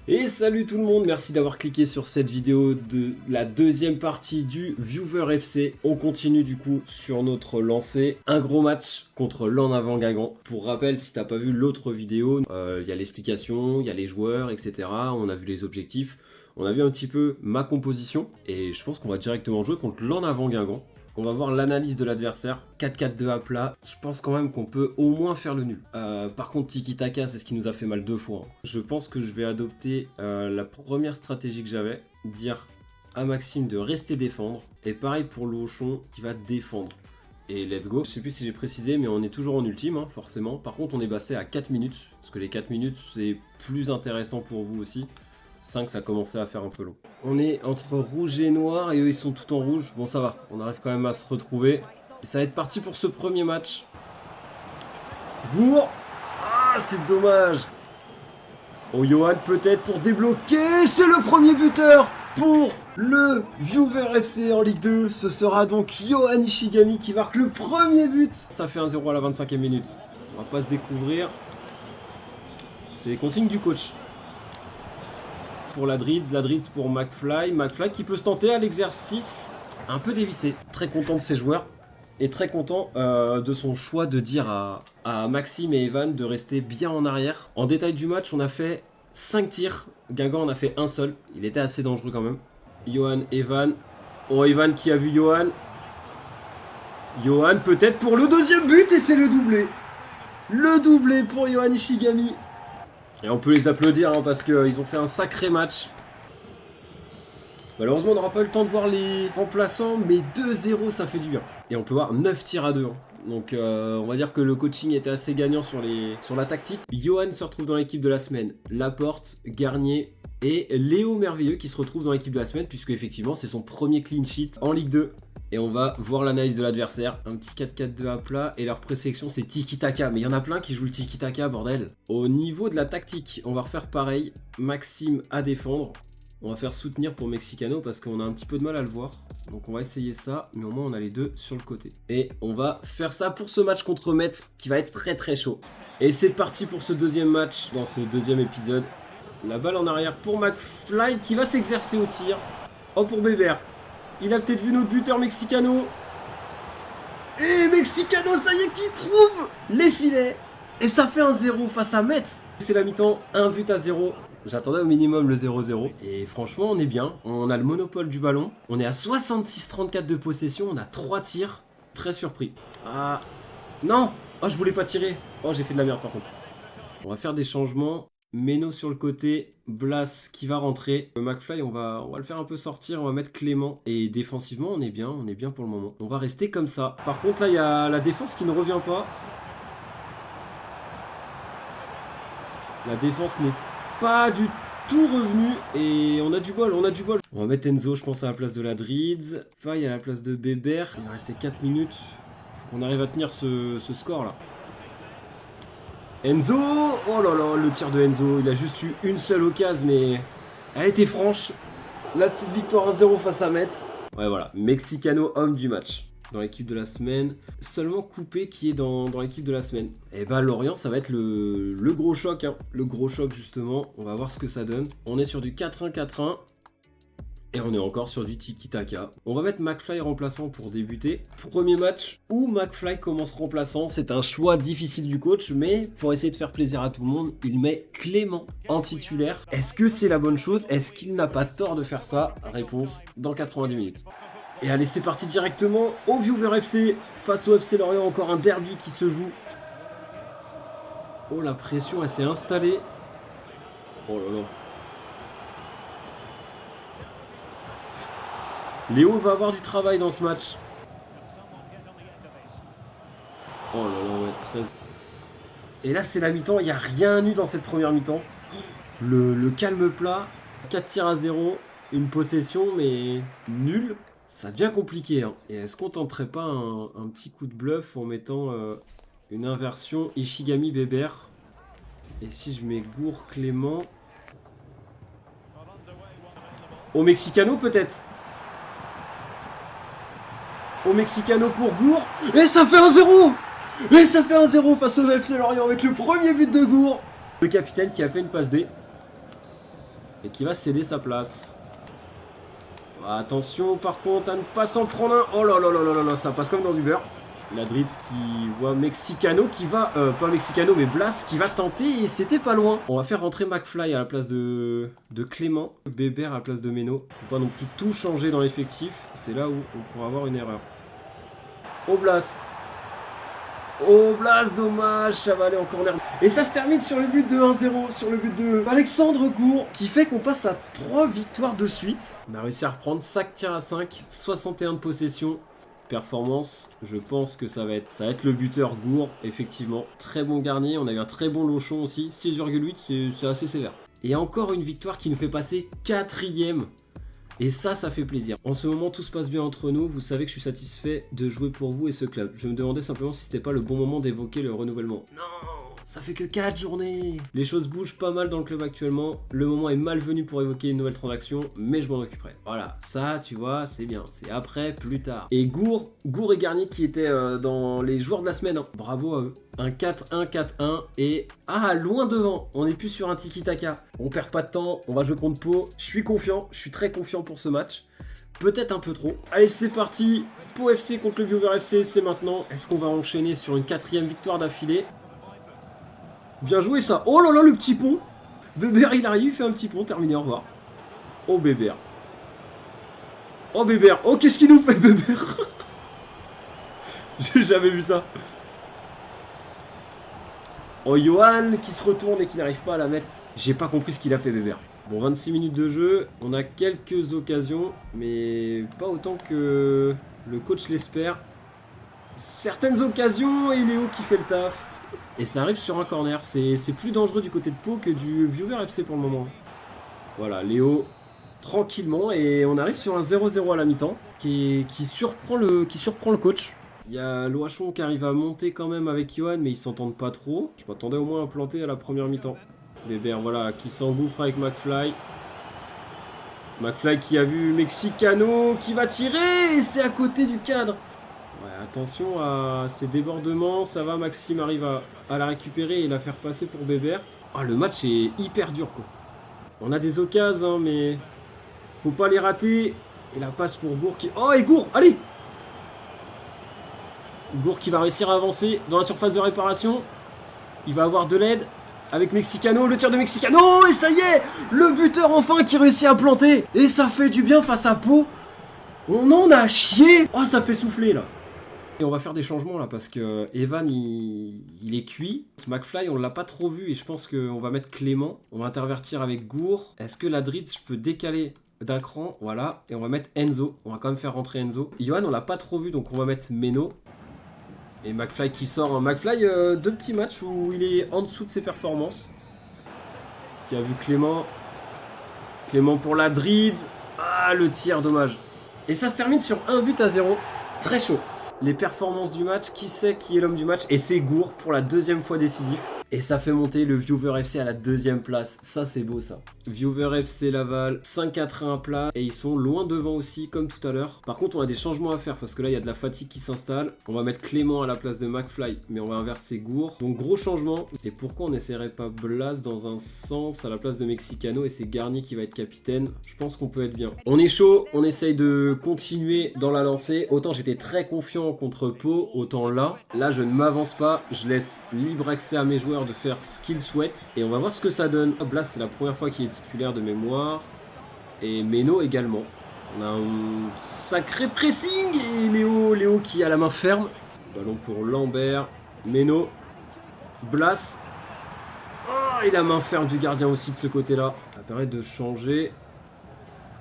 Et salut tout le monde, merci d'avoir cliqué sur cette vidéo de la deuxième partie du Viewer FC. On continue du coup sur notre lancée. Un gros match contre l'En Avant Guingamp. Pour rappel, si t'as pas vu l'autre vidéo, il y a l'explication, il y a les joueurs, etc. On a vu les objectifs, on a vu un petit peu ma composition. Et je pense qu'on va directement jouer contre l'En Avant Guingamp. On va voir l'analyse de l'adversaire, 4-4-2 à plat, je pense quand même qu'on peut au moins faire le nul. Par contre Tiki-Taka c'est ce qui nous a fait mal 2 fois. Je pense que je vais adopter la première stratégie que j'avais, dire à Maxime de rester défendre, et pareil pour Lochon qui va défendre. Et let's go, je sais plus si j'ai précisé mais on est toujours en ultime forcément, par contre on est passé à 4 minutes, parce que les 4 minutes c'est plus intéressant pour vous aussi. 5 ça commençait à faire un peu long. On est entre rouge et noir et eux ils sont tout en rouge. Bon ça va, on arrive quand même à se retrouver. Et ça va être parti pour ce premier match. Gour. Ah c'est dommage. Oh Johan peut-être pour débloquer. C'est le premier buteur pour le Viewer FC en Ligue 2. Ce sera donc Yohan Ishigami qui marque le premier but. Ça fait 1-0 à la 25e minute. On va pas se découvrir. C'est les consignes du coach. Pour la Drids pour McFly qui peut se tenter à l'exercice un peu dévissé. Très content de ses joueurs et très content de son choix de dire à Maxime et Evan de rester bien en arrière. En détail du match, on a fait 5 tirs, Guingamp en a fait un seul, il était assez dangereux quand même. Johan, Evan, oh Evan qui a vu Johan. Johan peut-être pour le deuxième but et c'est le doublé. Le doublé pour Yohan Ishigami. Et on peut les applaudir parce qu'ils ont fait un sacré match. Malheureusement on n'aura pas eu le temps de voir les remplaçants, mais 2-0 ça fait du bien. Et on peut voir 9 tirs à 2. Donc on va dire que le coaching était assez gagnant sur la tactique. Johan se retrouve dans l'équipe de la semaine. Laporte, Garnier et Léo Merveilleux qui se retrouve dans l'équipe de la semaine, puisque effectivement c'est son premier clean sheet en Ligue 2. Et on va voir l'analyse de l'adversaire. Un petit 4-4-2 à plat. Et leur présélection c'est Tiki-Taka. Mais il y en a plein qui jouent le Tiki-Taka, bordel. Au niveau de la tactique, on va refaire pareil. Maxime à défendre. On va faire soutenir pour Mexicano parce qu'on a un petit peu de mal à le voir. Donc on va essayer ça. Mais au moins on a les deux sur le côté. Et on va faire ça pour ce match contre Metz qui va être très très chaud. Et c'est parti pour ce deuxième match. Dans ce deuxième épisode. La balle en arrière pour McFly qui va s'exercer au tir. Oh pour Bébert. Il a peut-être vu notre buteur Mexicano. Et Mexicano, ça y est, qui trouve les filets. Et ça fait 1-0 face à Metz. C'est la mi-temps, 1 but à 0. J'attendais au minimum le 0-0. Et franchement, on est bien. On a le monopole du ballon. On est à 66-34 de possession. On a 3 tirs. Très surpris. Ah. Non. Oh, je voulais pas tirer. Oh, j'ai fait de la merde par contre. On va faire des changements. Meno sur le côté, Blas qui va rentrer. Le McFly, on va le faire un peu sortir, on va mettre Clément. Et défensivement, on est bien pour le moment. On va rester comme ça. Par contre, là, il y a la défense qui ne revient pas. La défense n'est pas du tout revenue. Et on a du bol, On va mettre Enzo, je pense, à la place de la Drids. Faille à la place de Bébert. Il va rester 4 minutes. Faut qu'on arrive à tenir ce score-là. Enzo. Oh là là, le tir de Enzo. Il a juste eu une seule occasion, mais elle était franche. La petite victoire 1-0 face à Metz. Ouais, voilà. Mexicano, homme du match. Dans l'équipe de la semaine. Seulement Coupé qui est dans l'équipe de la semaine. Et bah, Lorient, ça va être le gros choc. Le gros choc, justement. On va voir ce que ça donne. On est sur du 4-1-4-1. Et on est encore sur du Tiki-Taka. On va mettre McFly remplaçant pour débuter. Premier match où McFly commence remplaçant. C'est un choix difficile du coach, mais pour essayer de faire plaisir à tout le monde, il met Clément en titulaire. Est-ce que c'est la bonne chose? Est-ce qu'il n'a pas tort de faire ça? Réponse dans 90 minutes. Et allez, c'est parti directement au Viewer FC. Face au FC Lorient, encore un derby qui se joue. Oh, la pression, elle s'est installée. Oh là là. Léo va avoir du travail dans ce match. Oh là là, ouais, 13. Et là, c'est la mi-temps. Il n'y a rien eu dans cette première mi-temps. Le calme plat. 4 tirs à 0. Une possession, mais nulle. Ça devient compliqué. Et est-ce qu'on tenterait pas un petit coup de bluff en mettant une inversion Ishigami-Bébert? Et si je mets Gour, Clément. Au Mexicano, peut-être? Au Mexicano pour Gour. Et ça fait 1-0. Et ça fait 1-0 face au FC Lorient avec le premier but de Gour. Le capitaine qui a fait une passe D. et qui va céder sa place. Attention par contre à ne pas s'en prendre un. Oh là là là là là, ça passe comme dans du beurre. Ladritz qui voit Mexicano qui va... pas Mexicano mais Blas qui va tenter et c'était pas loin. On va faire rentrer McFly à la place de Clément. Bébert à la place de Meno. Faut pas non plus tout changer dans l'effectif. C'est là où on pourra avoir une erreur. Oh Blas. Oh Blas, dommage, ça va aller en corner. Et ça se termine sur le but de 1-0, sur le but de Alexandre Gour, qui fait qu'on passe à 3 victoires de suite. On a réussi à reprendre 5 tirs à 5, 61 de possession. Performance, je pense que ça va être le buteur Gour, effectivement. Très bon Garnier, on a eu un très bon Lochon aussi. 6,8, c'est assez sévère. Et encore une victoire qui nous fait passer 4e. Et ça fait plaisir. En ce moment, tout se passe bien entre nous. Vous savez que je suis satisfait de jouer pour vous et ce club. Je me demandais simplement si c'était pas le bon moment d'évoquer le renouvellement. Non, ça fait que 4 journées. Les choses bougent pas mal dans le club actuellement. Le moment est malvenu pour évoquer une nouvelle transaction, mais je m'en occuperai. Voilà, ça, tu vois, c'est bien. C'est après, plus tard. Et Gour et Garnier qui étaient dans les joueurs de la semaine. Hein. Bravo à eux. Un 4-1, 4-1 et... Ah, loin devant. On n'est plus sur un tiki-taka. On perd pas de temps. On va jouer contre Pau. Je suis confiant. Je suis très confiant pour ce match. Peut-être un peu trop. Allez, c'est parti. Pau FC contre le Viewer FC. C'est maintenant. Est-ce qu'on va enchaîner sur une 4e victoire d'affilée? Bien joué ça. Oh là là, le petit pont. Bébert, il arrive. Il fait un petit pont. Terminé. Au revoir. Oh, Bébert. Oh, Bébert. Oh, qu'est-ce qu'il nous fait, Bébert? J'ai jamais vu ça. Oh, Johan qui se retourne et qui n'arrive pas à la mettre. J'ai pas compris ce qu'il a fait, Bébert. Bon, 26 minutes de jeu. On a quelques occasions, mais pas autant que le coach l'espère. Certaines occasions et Léo qui fait le taf. Et ça arrive sur un corner. C'est plus dangereux du côté de Pau que du Viewer FC pour le moment. Voilà, Léo tranquillement. Et on arrive sur un 0-0 à la mi-temps qui surprend le coach. Il y a Loachon qui arrive à monter quand même avec Johan, mais ils s'entendent pas trop. Je m'attendais au moins à planter à la première mi-temps. Bébert, voilà, qui s'engouffre avec McFly. McFly qui a vu Mexicano qui va tirer et c'est à côté du cadre. Ouais, attention à ces débordements, ça va, Maxime arrive à la récupérer et la faire passer pour Bébert. Ah, le match est hyper dur, quoi. On a des occasions, hein, mais faut pas les rater. Et la passe pour Gour qui... Oh, et Gour, allez! Gour qui va réussir à avancer dans la surface de réparation. Il va avoir de l'aide avec Mexicano, le tir de Mexicano. Et ça y est, le buteur enfin qui réussit à planter. Et ça fait du bien face à Pau. On en a chié. Oh, ça fait souffler là. Et on va faire des changements là parce que Evan il est cuit. McFly on l'a pas trop vu et je pense qu'on va mettre Clément. On va intervertir avec Gour. Est-ce que Ladritz je peux décaler d'un cran? Voilà. Et on va mettre Enzo. On va quand même faire rentrer Enzo. Johan on l'a pas trop vu donc on va mettre Meno. Et McFly qui sort. McFly, 2 petits matchs où il est en dessous de ses performances. Qui a vu Clément. Clément pour Ladritz. Ah, le tir, dommage. Et ça se termine sur 1-0. Très chaud. Les performances du match, qui sait qui est l'homme du match? Et c'est Gour pour la 2e fois décisif. Et ça fait monter le Viewer FC à la 2e place. Ça, c'est beau, ça. Viewer FC Laval, 5-4-1 plat. Et ils sont loin devant aussi, comme tout à l'heure. Par contre, on a des changements à faire parce que là, il y a de la fatigue qui s'installe. On va mettre Clément à la place de McFly, mais on va inverser Gour. Donc, gros changement. Et pourquoi on n'essaierait pas Blas dans un sens à la place de Mexicano et c'est Garnier qui va être capitaine? Je pense qu'on peut être bien. On est chaud, on essaye de continuer dans la lancée. Autant j'étais très confiant contre Pau, autant là, je ne m'avance pas. Je laisse libre accès à mes joueurs de faire ce qu'ils souhaitent et on va voir ce que ça donne. Blas c'est la première fois qu'il est titulaire de mémoire et Meno également. On a un sacré pressing et Léo qui a la main ferme. Ballon pour Lambert, Meno, Blas. Oh, et la main ferme du gardien aussi de ce côté là. Ça permet de changer.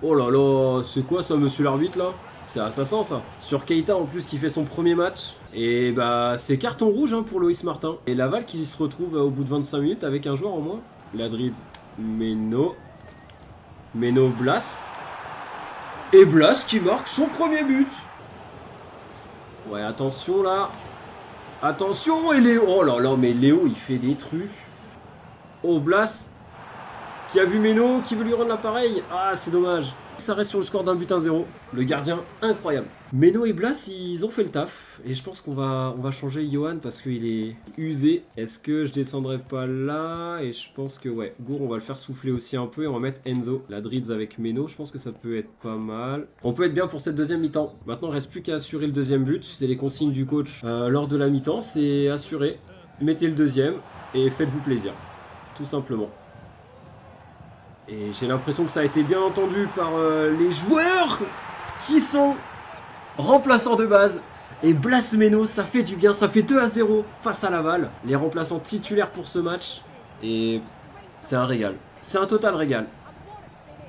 Oh là là, c'est quoi ça monsieur l'arbitre là? C'est assassin ça. Sur Keita en plus qui fait son premier match. Et bah c'est carton rouge hein, pour Loïs Martin. Et Laval qui se retrouve au bout de 25 minutes avec un joueur en moins. Ladrid, Meno, Blas. Et Blas qui marque son premier but. Ouais attention là. Attention et Léo. Oh là là mais Léo il fait des trucs. Oh Blas qui a vu Meno qui veut lui rendre l'appareil. Ah c'est dommage. Ça reste sur le score d'un but 1-0. Le gardien, incroyable. Meno et Blas, ils ont fait le taf. Et je pense qu'on va changer Johan parce qu'il est usé. Est-ce que je descendrai pas là? Et je pense que ouais, Gour, on va le faire souffler aussi un peu. Et on va mettre Enzo, la Drids avec Meno. Je pense que ça peut être pas mal. On peut être bien pour cette deuxième mi-temps. Maintenant, il ne reste plus qu'à assurer le deuxième but. C'est les consignes du coach lors de la mi-temps. C'est assuré. Mettez le deuxième et faites-vous plaisir. Tout simplement. Et j'ai l'impression que ça a été bien entendu par les joueurs qui sont remplaçants de base. Et Blas Meno, ça fait du bien, ça fait 2-0 face à Laval. Les remplaçants titulaires pour ce match. Et c'est un régal. C'est un total régal.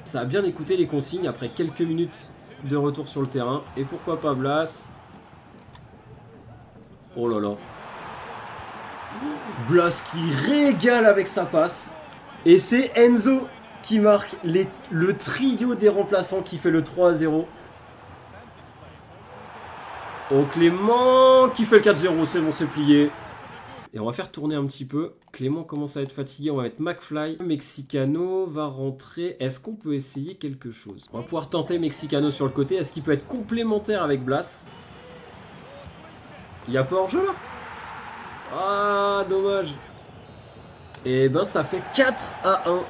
Ça a bien écouté les consignes après quelques minutes de retour sur le terrain. Et pourquoi pas Blas? Oh là là. Blas qui régale avec sa passe. Et c'est Enzo qui marque le trio des remplaçants qui fait le 3-0. Oh, Clément qui fait le 4-0, c'est bon, c'est plié. Et on va faire tourner un petit peu. Clément commence à être fatigué, on va mettre McFly. Mexicano va rentrer. Est-ce qu'on peut essayer quelque chose? On va pouvoir tenter Mexicano sur le côté. Est-ce qu'il peut être complémentaire avec Blas? Il n'y a pas hors-jeu là? Ah, dommage. Et ben ça fait 4-1.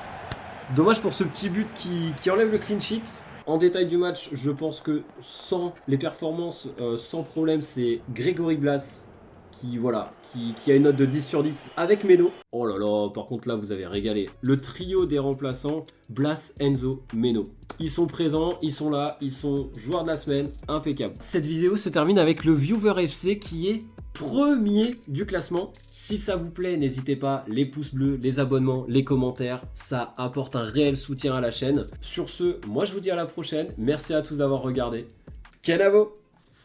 Dommage pour ce petit but qui enlève le clean sheet. En détail du match, je pense que sans les performances, sans problème, c'est Grégory Blas qui a une note de 10 sur 10 avec Meno. Oh là là, par contre là vous avez régalé. Le trio des remplaçants, Blas, Enzo, Meno. Ils sont présents, ils sont là, ils sont joueurs de la semaine, impeccable. Cette vidéo se termine avec le Viewer FC qui est premier du classement. Si ça vous plaît, n'hésitez pas, les pouces bleus, les abonnements, les commentaires, ça apporte un réel soutien à la chaîne. Sur ce, moi je vous dis à la prochaine. Merci à tous d'avoir regardé. Kenavo!